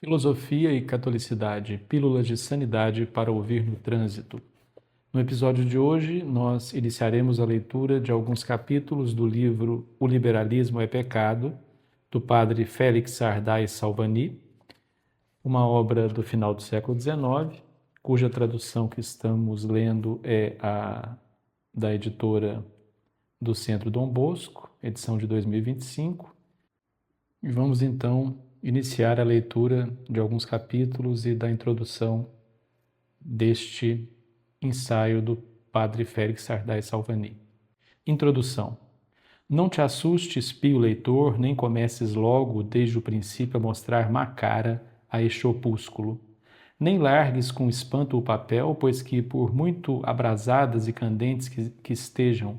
Filosofia e Catolicidade, pílulas de sanidade para ouvir no trânsito. No episódio de hoje, nós iniciaremos a leitura de alguns capítulos do livro O Liberalismo é Pecado, do padre Félix Sardai Salvani, uma obra do final do século XIX, cuja tradução que estamos lendo é a da editora do Centro Dom Bosco, edição de 2025. E vamos então iniciar a leitura de alguns capítulos e da introdução deste ensaio do padre Félix Sardai Salvani. Introdução. Não te assustes, pio leitor, nem comeces logo, desde o princípio, a mostrar má cara a este opúsculo. Nem largues com espanto o papel, pois que, por muito abrasadas e candentes que estejam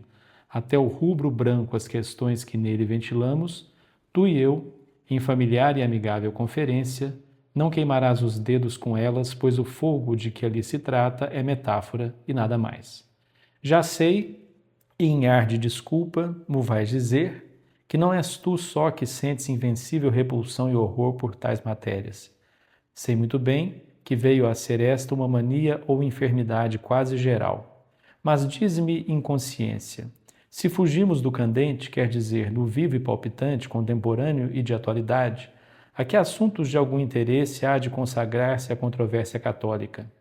até o rubro branco as questões que nele ventilamos, tu e eu, em familiar e amigável conferência, não queimarás os dedos com elas, pois o fogo de que ali se trata é metáfora e nada mais. Já sei, e em ar de desculpa, mo vais dizer, que não és tu só que sentes invencível repulsão e horror por tais matérias. Sei muito bem que veio a ser esta uma mania ou enfermidade quase geral. Mas diz-me inconsciência, se fugimos do candente, quer dizer, do vivo e palpitante, contemporâneo e de atualidade, a que assuntos de algum interesse há de consagrar-se a controvérsia católica?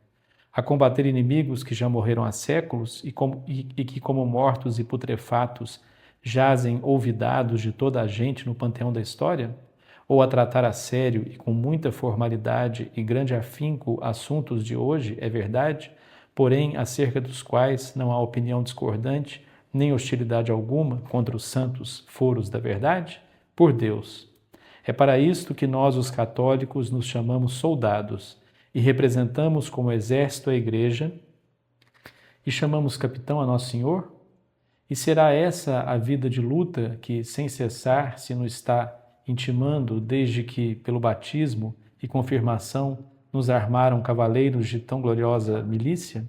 A combater inimigos que já morreram há séculos e que, como mortos e putrefatos, jazem olvidados de toda a gente no panteão da história? Ou a tratar a sério e com muita formalidade e grande afinco assuntos de hoje, é verdade, porém acerca dos quais não há opinião discordante, nem hostilidade alguma contra os santos foros da verdade? Por Deus! É para isto que nós, os católicos, nos chamamos soldados e representamos como exército a Igreja e chamamos capitão a Nosso Senhor? E será essa a vida de luta que, sem cessar, se nos está intimando desde que, pelo batismo e confirmação, nos armaram cavaleiros de tão gloriosa milícia?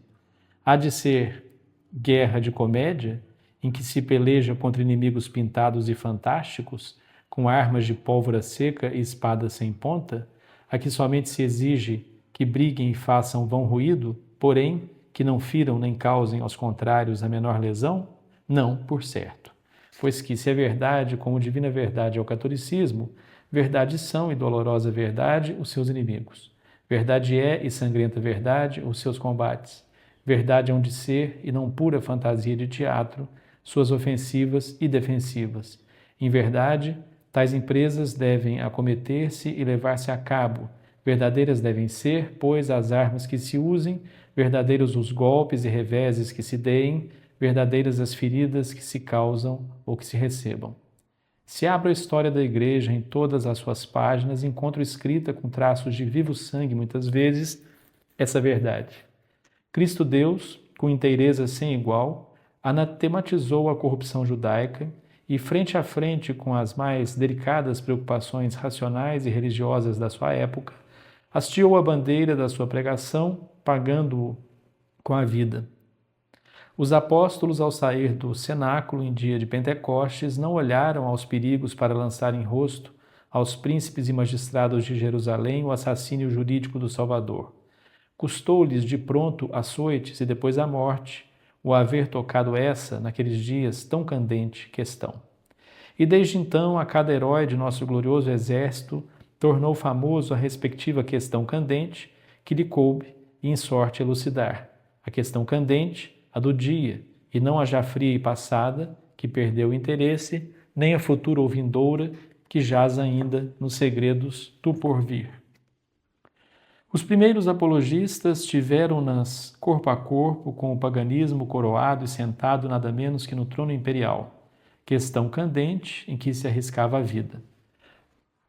Há de ser guerra de comédia, em que se peleja contra inimigos pintados e fantásticos, com armas de pólvora seca e espadas sem ponta, a que somente se exige que briguem e façam vão ruído, porém que não firam nem causem aos contrários a menor lesão? Não, por certo. Pois que, se é verdade, como divina verdade é o catolicismo, verdade são e dolorosa verdade os seus inimigos. Verdade é e sangrenta verdade os seus combates. Verdade hão de ser, e não pura fantasia de teatro, suas ofensivas e defensivas. Em verdade, tais empresas devem acometer-se e levar-se a cabo. Verdadeiras devem ser, pois, as armas que se usem, verdadeiros os golpes e reveses que se deem, verdadeiras as feridas que se causam ou que se recebam. Se abro a história da Igreja em todas as suas páginas, encontro escrita com traços de vivo sangue, muitas vezes, essa verdade. Cristo Deus, com inteireza sem igual, anatematizou a corrupção judaica e, frente a frente com as mais delicadas preocupações racionais e religiosas da sua época, hasteou a bandeira da sua pregação, pagando-o com a vida. Os apóstolos, ao sair do cenáculo em dia de Pentecostes, não olharam aos perigos para lançar em rosto aos príncipes e magistrados de Jerusalém o assassínio jurídico do Salvador. Custou-lhes de pronto açoites e depois a morte, o haver tocado essa, naqueles dias, tão candente questão. E desde então, a cada herói de nosso glorioso exército tornou famoso a respectiva questão candente que lhe coube e em sorte elucidar. A questão candente, a do dia, e não a já fria e passada, que perdeu o interesse, nem a futura ou vindoura, que jaz ainda nos segredos do porvir. Os primeiros apologistas tiveram-nas corpo a corpo com o paganismo coroado e sentado nada menos que no trono imperial, questão candente em que se arriscava a vida.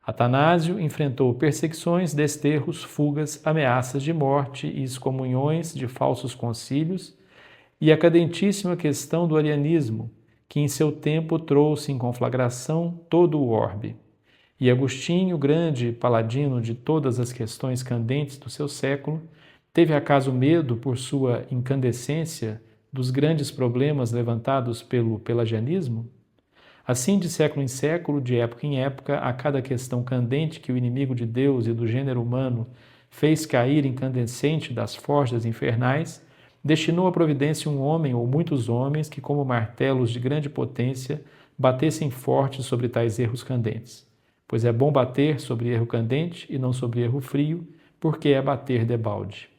Atanásio enfrentou perseguições, desterros, fugas, ameaças de morte e excomunhões de falsos concílios e a cadentíssima questão do arianismo, que em seu tempo trouxe em conflagração todo o orbe. E Agostinho, grande paladino de todas as questões candentes do seu século, teve acaso medo, por sua incandescência, dos grandes problemas levantados pelo pelagianismo? Assim, de século em século, de época em época, a cada questão candente que o inimigo de Deus e do gênero humano fez cair incandescente das forjas infernais, destinou a providência um homem ou muitos homens que, como martelos de grande potência, batessem forte sobre tais erros candentes. Pois é bom bater sobre erro candente e não sobre erro frio, porque é bater debalde.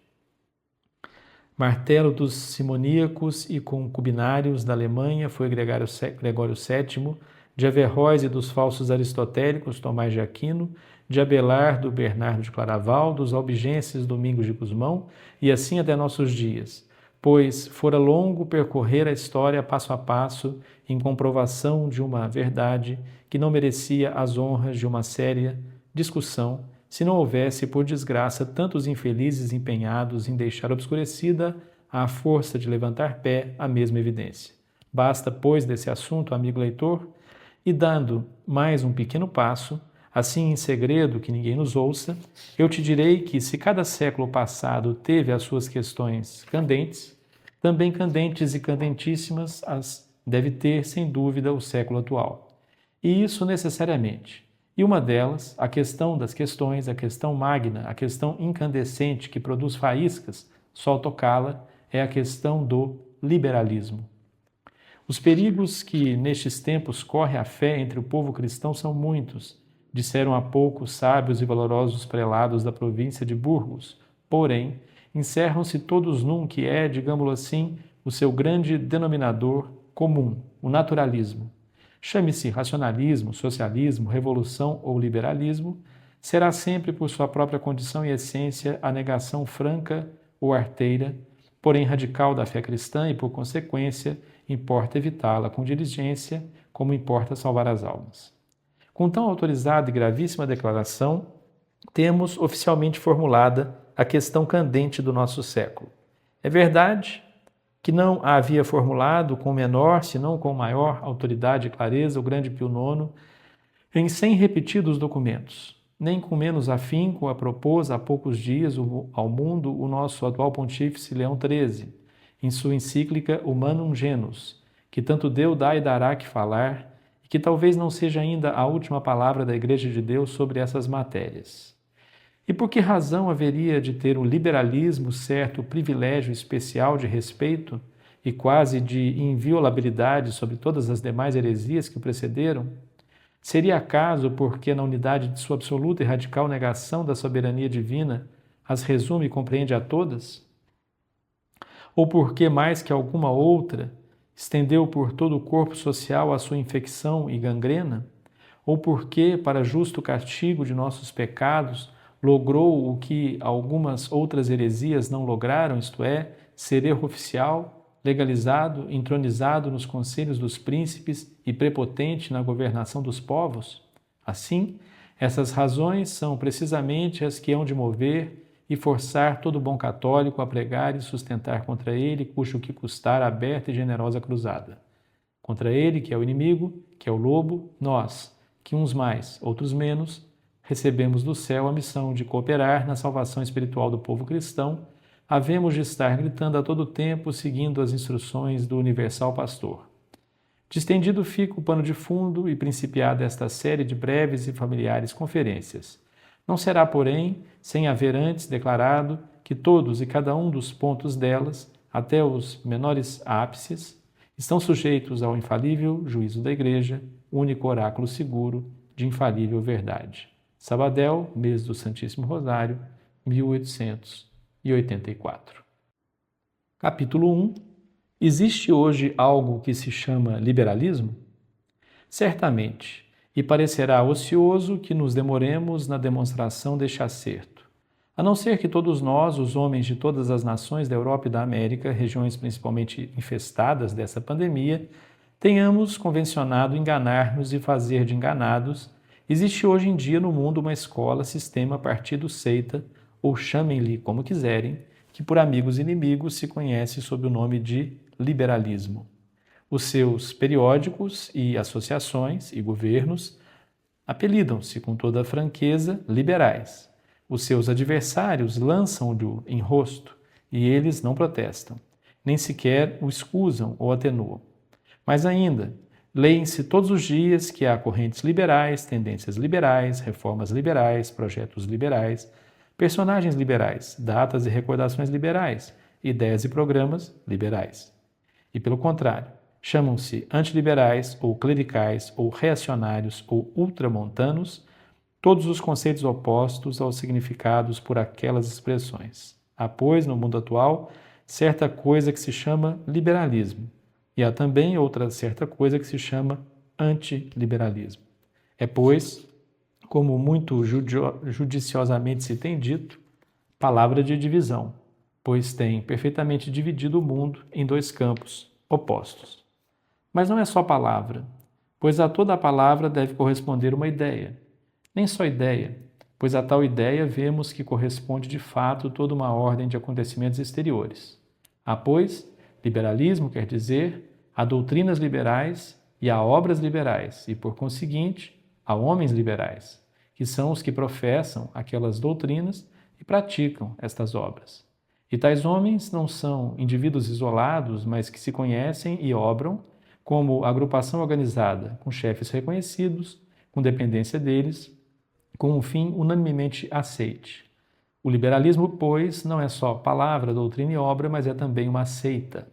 Martelo dos simoníacos e concubinários da Alemanha foi Gregório VII, de Averroes e dos falsos aristotélicos Tomás de Aquino, de Abelardo Bernardo de Claraval, dos albigenses Domingos de Gusmão, e assim até nossos dias, pois fora longo percorrer a história passo a passo em comprovação de uma verdade que não merecia as honras de uma séria discussão, se não houvesse, por desgraça, tantos infelizes empenhados em deixar obscurecida, à força de levantar pé, a mesma evidência. Basta, pois, desse assunto, amigo leitor, e dando mais um pequeno passo, assim em segredo que ninguém nos ouça, eu te direi que, se cada século passado teve as suas questões candentes, também candentes e candentíssimas as deve ter, sem dúvida, o século atual. E isso necessariamente. E uma delas, a questão das questões, a questão magna, a questão incandescente que produz faíscas, só ao tocá-la, é a questão do liberalismo. Os perigos que nestes tempos corre a fé entre o povo cristão são muitos, disseram há pouco sábios e valorosos prelados da província de Burgos. Porém, encerram-se todos num que é, digamos assim, o seu grande denominador comum, o naturalismo. Chame-se racionalismo, socialismo, revolução ou liberalismo, será sempre por sua própria condição e essência a negação franca ou arteira, porém radical da fé cristã e, por consequência, importa evitá-la com diligência, como importa salvar as almas. Com tão autorizada e gravíssima declaração, temos oficialmente formulada a questão candente do nosso século. É verdade que não a havia formulado com menor, se não com maior autoridade e clareza o grande Pio IX em 100 repetidos documentos, nem com menos afinco a propôs há poucos dias ao mundo o nosso atual pontífice Leão XIII, em sua encíclica Humanum Genus, que tanto deu, dá e dará que falar, e que talvez não seja ainda a última palavra da Igreja de Deus sobre essas matérias. E por que razão haveria de ter o liberalismo certo privilégio especial de respeito e quase de inviolabilidade sobre todas as demais heresias que o precederam? Seria acaso porque, na unidade de sua absoluta e radical negação da soberania divina, as resume e compreende a todas? Ou porque, mais que alguma outra, estendeu por todo o corpo social a sua infecção e gangrena? Ou porque, para justo castigo de nossos pecados, logrou o que algumas outras heresias não lograram, isto é, ser erro oficial, legalizado, entronizado nos conselhos dos príncipes e prepotente na governação dos povos? Assim, essas razões são precisamente as que hão de mover e forçar todo bom católico a pregar e sustentar contra ele, custe o que custar, a aberta e generosa cruzada. Contra ele, que é o inimigo, que é o lobo, nós, que uns mais, outros menos, recebemos do céu a missão de cooperar na salvação espiritual do povo cristão, havemos de estar gritando a todo tempo, seguindo as instruções do universal pastor. Distendido fica o pano de fundo e principiada esta série de breves e familiares conferências. Não será, porém, sem haver antes declarado que todos e cada um dos pontos delas, até os menores ápices, estão sujeitos ao infalível juízo da Igreja, único oráculo seguro de infalível verdade. Sabadell, mês do Santíssimo Rosário, 1884. Capítulo 1. Existe hoje algo que se chama liberalismo? Certamente, e parecerá ocioso que nos demoremos na demonstração deste acerto, a não ser que todos nós, os homens de todas as nações da Europa e da América, regiões principalmente infestadas dessa pandemia, tenhamos convencionado enganar-nos e fazer de enganados. Existe hoje em dia no mundo uma escola, sistema, partido, seita, ou chamem-lhe como quiserem, que por amigos e inimigos se conhece sob o nome de liberalismo. Os seus periódicos e associações e governos apelidam-se com toda franqueza liberais. Os seus adversários lançam-lhe em rosto e eles não protestam, nem sequer o escusam ou atenuam. Mas ainda, Leem-se todos os dias que há correntes liberais, tendências liberais, reformas liberais, projetos liberais, personagens liberais, datas e recordações liberais, ideias e programas liberais. E pelo contrário, chamam-se antiliberais ou clericais ou reacionários ou ultramontanos todos os conceitos opostos aos significados por aquelas expressões. Há, pois, no mundo atual, certa coisa que se chama liberalismo, e há também outra certa coisa que se chama antiliberalismo. É, pois, como muito judiciosamente se tem dito, palavra de divisão, pois tem perfeitamente dividido o mundo em dois campos opostos. Mas não é só palavra, pois a toda a palavra deve corresponder uma ideia. Nem só ideia, pois a tal ideia vemos que corresponde de fato toda uma ordem de acontecimentos exteriores. Há, pois, liberalismo quer dizer, há doutrinas liberais e há obras liberais, e, por conseguinte, há homens liberais, que são os que professam aquelas doutrinas e praticam estas obras. E tais homens não são indivíduos isolados, mas que se conhecem e obram como agrupação organizada, com chefes reconhecidos, com dependência deles, com um fim unanimemente aceite. O liberalismo, pois, não é só palavra, doutrina e obra, mas é também uma seita.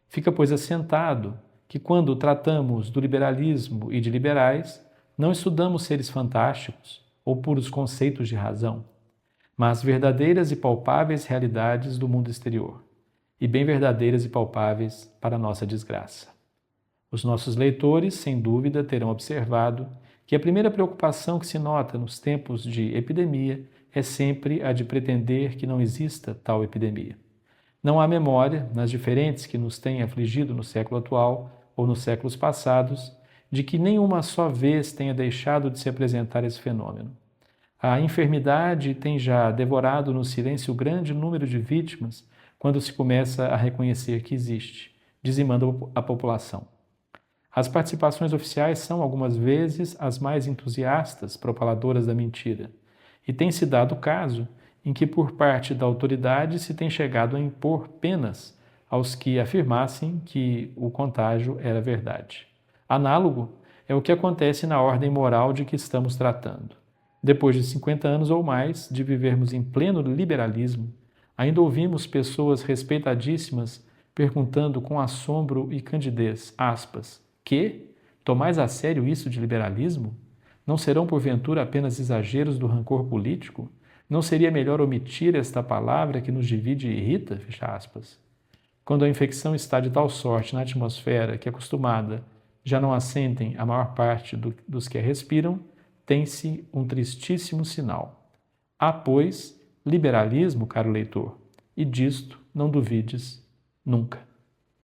Fica, pois, assentado que quando tratamos do liberalismo e de liberais, não estudamos seres fantásticos ou puros conceitos de razão, mas verdadeiras e palpáveis realidades do mundo exterior, e bem verdadeiras e palpáveis para a nossa desgraça. Os nossos leitores, sem dúvida, terão observado que a primeira preocupação que se nota nos tempos de epidemia é sempre a de pretender que não exista tal epidemia. Não há memória, nas diferentes que nos têm afligido no século atual ou nos séculos passados, de que nenhuma só vez tenha deixado de se apresentar esse fenômeno. A enfermidade tem já devorado no silêncio grande número de vítimas quando se começa a reconhecer que existe, dizimando a população. As participações oficiais são, algumas vezes, as mais entusiastas propaladoras da mentira, e tem-se dado o caso em que, por parte da autoridade, se tem chegado a impor penas aos que afirmassem que o contágio era verdade. Análogo é o que acontece na ordem moral de que estamos tratando. Depois de 50 anos ou mais de vivermos em pleno liberalismo, ainda ouvimos pessoas respeitadíssimas perguntando com assombro e candidez, aspas, que? Tomais a sério isso de liberalismo? Não serão porventura apenas exageros do rancor político? Não seria melhor omitir esta palavra que nos divide e irrita? Fecha aspas. Quando a infecção está de tal sorte na atmosfera que, acostumada, já não a sentem a maior parte dos que a respiram, tem-se um tristíssimo sinal. Há, pois, liberalismo, caro leitor, e disto não duvides nunca.